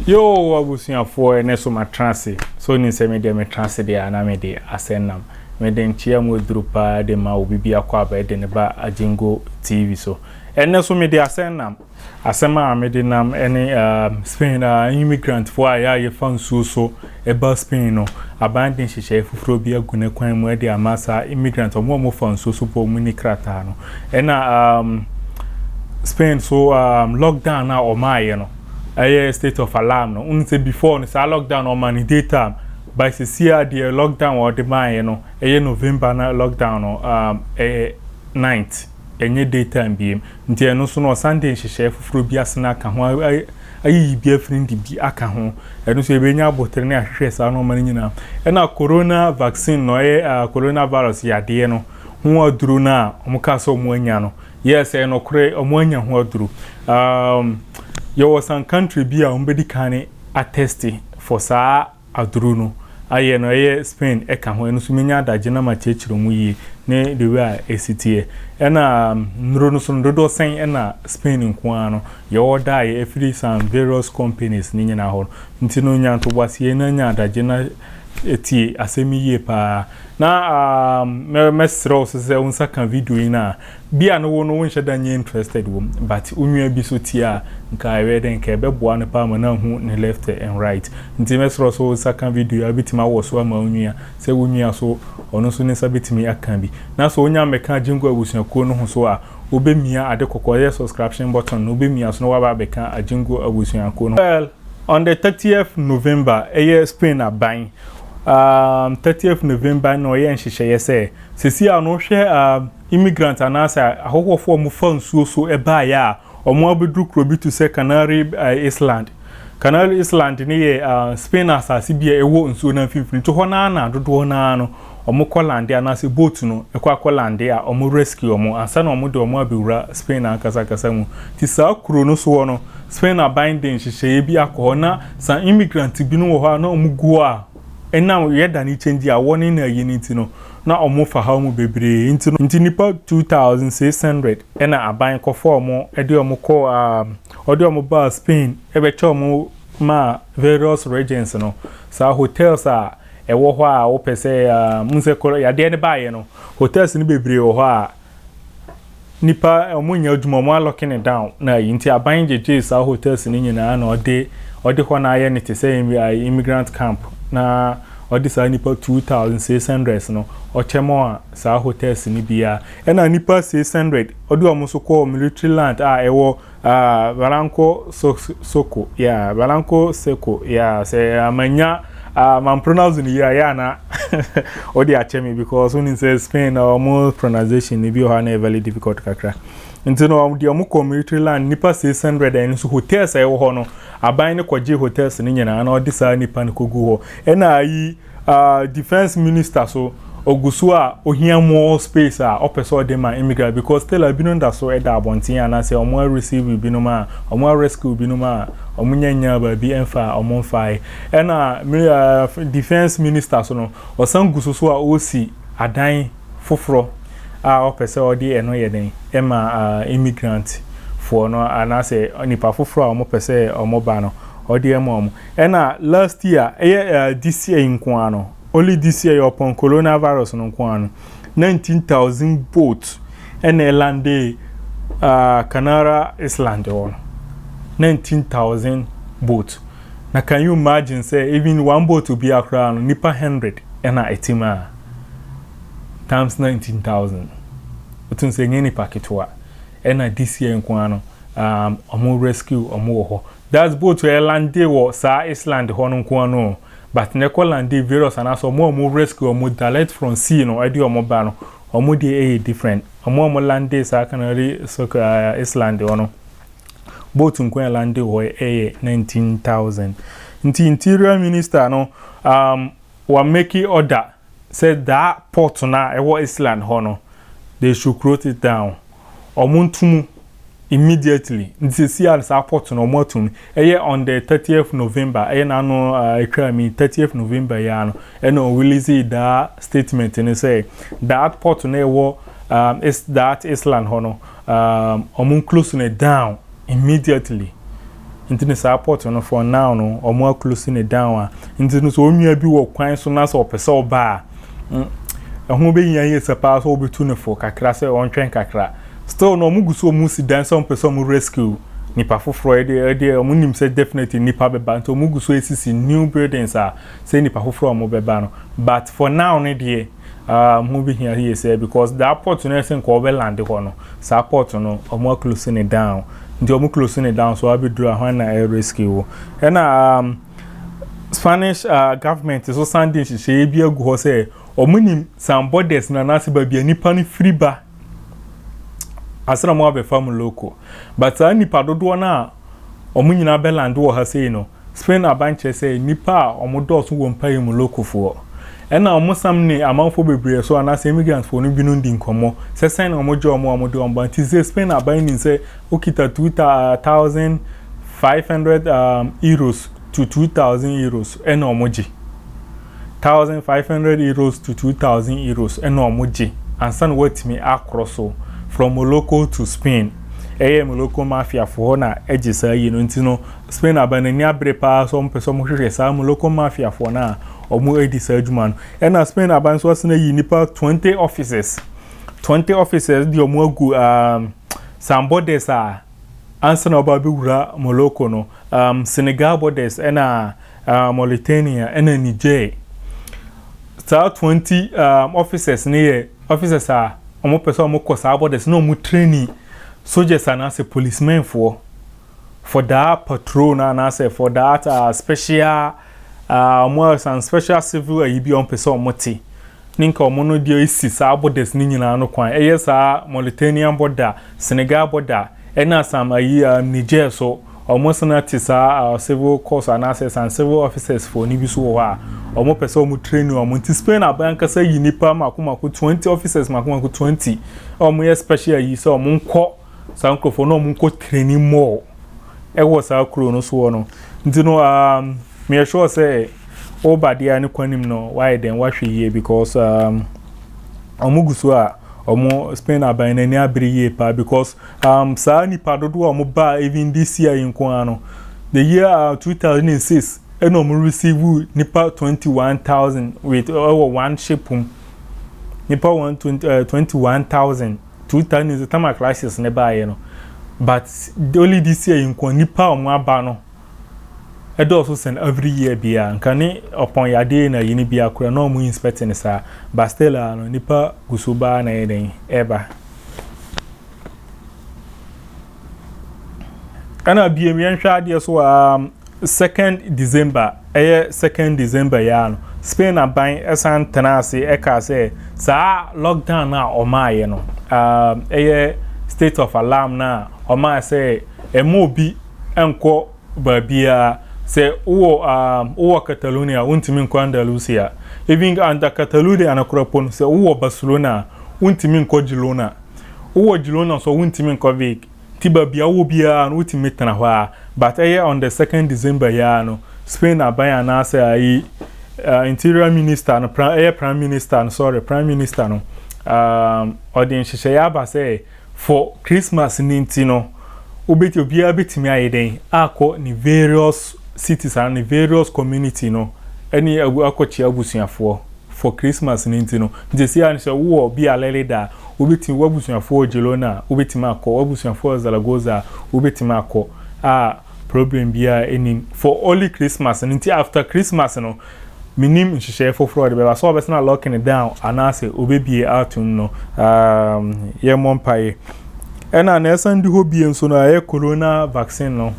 Yo, abusia for ne so matrase. So ni se me de matrase de ana me de asennam. Me de nchia mu drupa de ma obibi akwa ba de ne ba Ajengo TV so. Ene so me de asennam. Asema me de nam ene Spain immigrant for ya ye fan so eba Spain no. Abandon hihye fufuro bi agune kwan mu de amasa immigrant omo fan so po mu ni krata no. Ena Spain so lockdown na o maye no. A state of alarm no unse before no say lockdown on man daytime by see the lockdown or the man no November na lockdown no 9th enye daytime bi nti eno so no Sunday hihye fufuro bi asena ka ho ayi bi afrin di bi aka ho eno so ebenya abotre na ahwehwe sa no man nyina ena corona vaccine no coronavirus yade no ho aduru na omuka so mo anya no yes eno kure omo anya ho aduru Yo was some country be umbedi kane attesting for sa adruno aye no ye Spain e ka ho enu sumenya da gina ma chechiro mu yi ne the way esitie ena nro no so ndodo sen ena Spain nko ano yo da ye every some various companies ni nyina ho ntino nya to bwase na nya da gina eti asemi ye pa na mesro se unsa kan video ina bia no wo no wonhye da nye interested wo but unwa bi so tia nka eweden ka beboa no pa ma na hu ne left and right nti mesro so unsa kan video abitima wo so ama unwa se unwa so ono so ne sabitimi akan bi na so onya meka Ajengo abusuakuo no ho so a obemia ade kokoye subscription button no obemia so no waba beka Ajengo abusuakuo no well on the 30th November Spain aban 30th November no ye nhihye say sisi ano hwe immigrant anasa ahokofo mu fansuo so eba ya omo abedru krobi to say Canary Island ni ye Spain asase bia ewo nsuo na fifini to hona na dodo na no omo kolande anase boat no ekwa kolande a omo rescue omo ansa na omo de omo abewura Spain akasa mu ti sa kuro no so no Spain abinding nhihye bi akona sa immigrant bi no wo ha na omo guo a enam yeda ni change a warning na yiniti no na omo fa ha mu bebre inti nipa 2600 ena aban ko for omo ede omo ko ode omo ba Spain ebe che omo ma various regions no sa hotels a ewo ho a wo pese munse ko ya de ne baaye no hotels ni bebre wo ho a nipa omo nya adwuma omo locking it down na yinti aban jeje sa hotels ni nyina na ode ho na aye ne te say immigrant camp na odisa nipa 2600 no ochemo a sa hotels ni bia ena nipa 600 odi omuso ko military land a ewo Balanco Soko ya Balanco Seko ya say amanya man pronounce ni ya na odi achemi because when it says Spain almost pronunciation ni bi o na very difficult kakra ntino di omu community land nipa 600 en so hotels e wo ho no aban ne kwaje hotels ni nyina na odisa nipa ne kogu ho ena yi defense minister so ogusu a ohia more space a opeso de ma immigrant because still abinu nda so eda abontin ana say omo receive binu ma omo rescue binu ma omo nyanya ba bi enfa omo fai ena defense minister so no osangusu so a osi adan foforo opese odi eno yeden ema immigrant for no anase nipa foforo omo pese omo ba no odi ema ena last year this year nko ano only this year upon coronavirus nko ano 19,000 boats ena lande Canary Island on 19,000 boats na can you imagine say even one boat to be akra nipa 100 ena etima times 19,000 utun se ngeni paketwa ena this year nko ano omo rescue omo ho that's boat we lande wo sa Island ho nko ano but ne ko lande virus anaso omo rescue omo direct from sea no edi omo ba no omo dey different omo lande sa Canary Island ono boat nko lande wo 19,000 nti interior minister no wa make order said that port na ewo Island hono they should close it down omuntumu immediately nti see as port no motum on the 30th November na no ekrami 30th November ya no eno release that statement and say that port na ewo is that Island hono omun close it down immediately nti ne support no for now no omo closing it down nti no so onua bi wo kwan so na so opese oba ho be yan yes pa so obetu ne for kakra se on twen kakra still no mu guso mu si dan some person mu rescue nipa foforo e omo nim say definitely nipa beba nti omo guso esisi new buildings say nipa foforo omo beba no but for now ne de moving here say because the opportunity in Kobe land no support no omo closing it down nti omo closing it down so abidura when na air rescue and Spanish government so sending she bi agu ho say omo nim some borders na nasi ba bia nipa ni free ba asra mo abe fam local but nipa dodo na omo nyina be land wo ha say no Spain abanche say nipa omo do so wo mpa mu local fo ena omo samne amanfo bebre so ana immigrants for no bi no ndi nkomo se sen omo jo omo do omba ti say Spain abanin say okita 2500 euros to 2000 euros ena omo ji 1500 euros to 2000 euros ena omo ji ansan what me across so from Morocco to Spain Morocco mafia for na ejisa yi no ntino Spain abanani abre pa so mpeso mo hwehwe sa Morocco mafia for na omo edisa adwuma no ena Spain aban so asena yi nipa 20 offices di omo agu some borders ansana oba be wura Morocco no Senegal borders ena Mauritania ena Niger 20 offices ne offices omo person omo kosa borders no omo training soldiers and as a policemen for that patrol and as for that special more some special civil be on person moti ninka omo no dio isi sa borders ni nyina no kwan sa Mauritanian border Senegal border ena some Niger so almost na tisa civil course and as and civil officers for ni biso wa omo person omo training omo nti Spain abanka say yinipa makomako 20 officers makomako 20 omo ye special yi so omo nko sankrofo no omo nko training more e wo sa kro no so no nti no me sure say obadia ni kwanim no why then wahwe ye because omo guso omo Spain abana ni abiri pa because sa ni padodo omo ba even this year in kwano the year 2006 and omo receive nipa 21000 with one ship nipa 21000 2000 is the time crisis ne ba ye no but only this year in kwa nipa omo aba no edo also send every year bia nkane upon ya day na yini bia kura no mu inspecting sa but still no nipa gusuba na yeden eba ana bia mi nhwa de so 2nd December 2nd December ya no Spain aban esan tenase eka say sa lockdown na omaye no state of alarm na omaye say emobi enko babia say uwo Catalonia untimi nko Andalusia even under Catalonia anakropon say uwo Barcelona untimi nko Girona uwo Girona so untimi nko Vic tiba bia wo bia no untimi tana hwa but on the 2nd December ya no Spain abaya na say interior minister no prime minister no odin hihye ya ba say for Christmas ninti no obeti obia betimi ayeden akọ ni various cities and the various community no any akochi abusuafo for Christmas ninti no njesi an so wo bi alele da obeti wabusuafo Girona obeti makọ wabusuafo Zaragoza obeti makọ problem bia any for only Christmas ninti after Christmas no minim nhihye foforo de be so obesna locking it down anase obebie atun no ye monpai ena na esan di hobie nso no aye corona vaccine no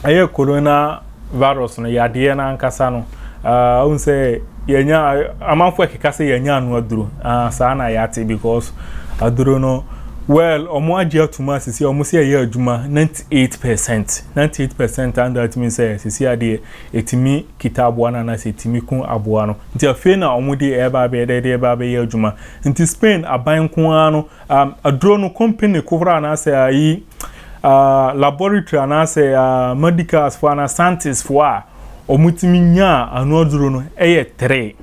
aye corona virus no yade na ankasa no unse yenya amanfo ekeka yenya anu aduro sa na yate because aduro no well omo age atuma sisi omo se aye aduma 98% and that means sisi ade etimi kitabu ana na setimi kun aboa no nti afi na omo de eba be de eba be aduma nti Spain aban kun ano aduro no company kovra na se ayi laboratory na se medicals for na scientists for omutimi nya anu aduro no 3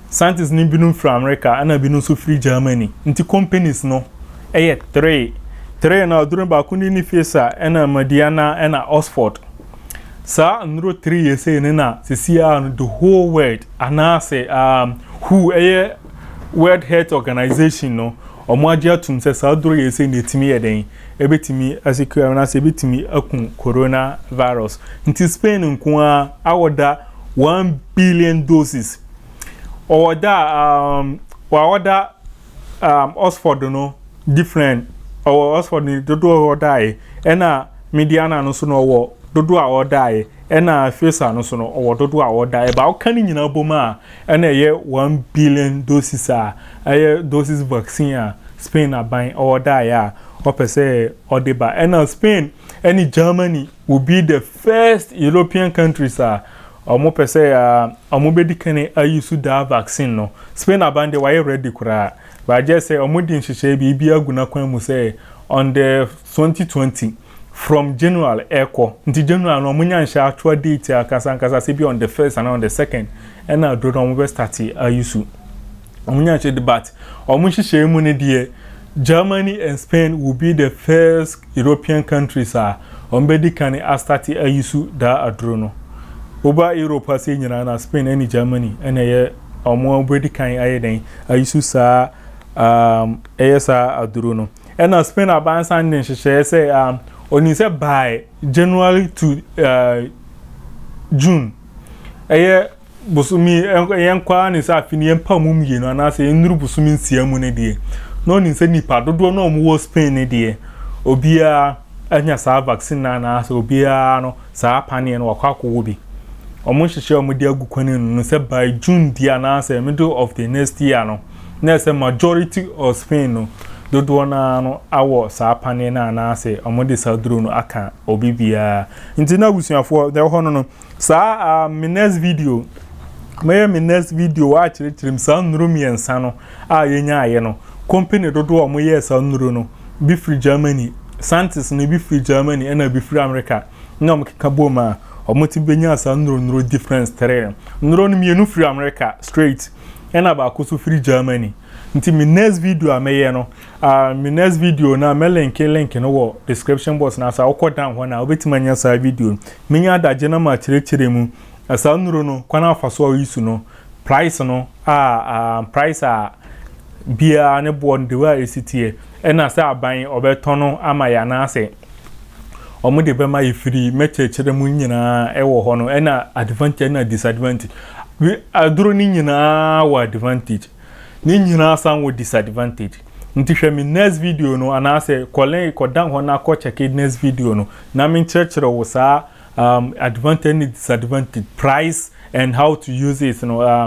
scientists ni binu from America ana binu so free Germany nti companies no 3 3 na aduru ba kuni ni fesa ena Mediana ena Oxford sa nro 3 yese ni na sisia the whole world anase who World Health Organization no omo agya tum se sa aduru yese ni timi yeden ebetimi asecure na se betimi akun corona virus nti Spain nko a awoda 1 billion doses oda Oxford no different Oxford ni dodo oda ena Mediana no so no wo dodo a oda ena Pfizer no so no wo dodo a oda ba okani nyina boma ena ye 1 billion doses doses vaccine Spain aban oda ya opese odeba ena Spain any Germany will be the first European countries omo pese omo bedikane ayusu da vaccine no Spain abande why ready kura but just say omo din hihye bi aguna kwan mu say on the 2020 from January eko nti January no munya nsha atwa date akasa se bi on the 1st and on the 2nd and na do omo be start ayusu omunya nsha debate omo hihye mu ne die Germany and Spain will be the first European countries on bedikane start ayusu da adrono Oba Europe say nyina na Spain and Germany and omo bedikane ayeden ayusu sa esa aduruno and Spain abansa nden hihye say oni say by January to June busumi yenkwa ni sa afini yempa mum yenu na say enuru busumi nsiamu ne die no ni say nipa dodo no omo Spain ne die obia anya sa vaccine na so obia no sa pane no wakwakowo bi omo hihye omo di agukwane no say by June dia na say middle of the next year no na say majority of Spain no dodo na no awo sa pane na say omo de sa duro no aka obibia nti na busuafo de ho no sa my next video my next video wa chirim sa nuru miensa no yenya aye no company dodo omo ye sa nuru no be free Germany Santis no be free Germany and be free America na omo keka boma omo ti benya sa nuru difference tere nuru no mienu free America straight and aba ko free Germany nti my next video ameye no my next video na me link no wo description box na sa okodan ho na obetimanya sa video menya daje na ma chire mu asa nuru no kwana afaso yisu no price no price bia ne bon de wa esitie ena sa aban obetono ama ya na ase omo de be ma yefiri mechechere mu nyina ewo ho no ena advantage na disadvantage we aduro ni nyina wa advantage ni nyina san wo disadvantage nti hwe mi next video no ana ase kolen kodan ho na ko check next video no na min chechere wo sa advantage and disadvantage price and how to use it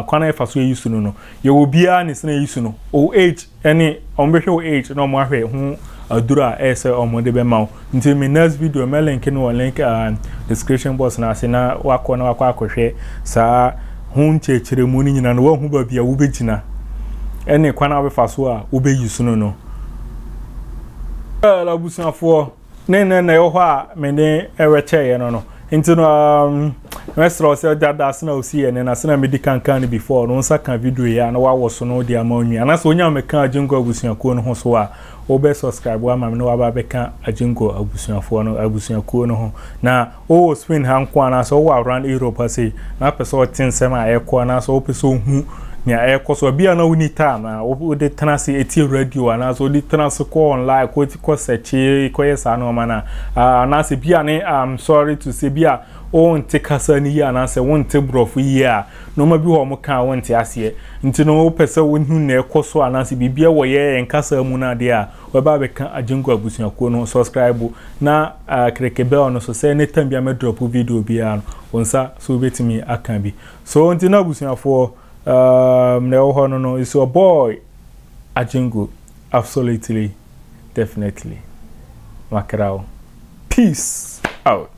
kwana efaso use no you will be an is na use no age any ombehwe age no mo ahwe hu adura ese omode be mawo until my next video me link no link description box na ase na wakọ akohwe sa hu nchechire mu ni nyina no wa hu ba bia wo begina any kwana we faso wo be use no la busuafo na yo ho a me ne eweche ye no into restaurant say that na osi ene na na medical kan before no nsa kan video ya na wa woso no dia ma onwi ana so onya meka ajengo abusuakuo no ho so a obe subscribe wa ma no wa ba beka ajengo abusuakuo no ho na o Spain han kwa na so wa around Europe say na person tin sem a ekọ na so person hu nya ekọ bia na woni time na o de tenase eti radio na so de tenase ko online ko search ko yesa no mana na se bia ne I'm sorry to say bia o nte kasa ni ya na se wonte brofu ya no ma bi ho mo kan wonte ase nti no o pese wonhu na ekọ so na se bibia wo ye nkasa mu na de a we ba be kan ajengo abusuakuo no subscribe na krekebe ono so se ne tambia me drop video bia no onsa so betimi akan bi so nti na abusuafo no, it's your boy Ajengo, absolutely, definitely. Makarao. Peace out.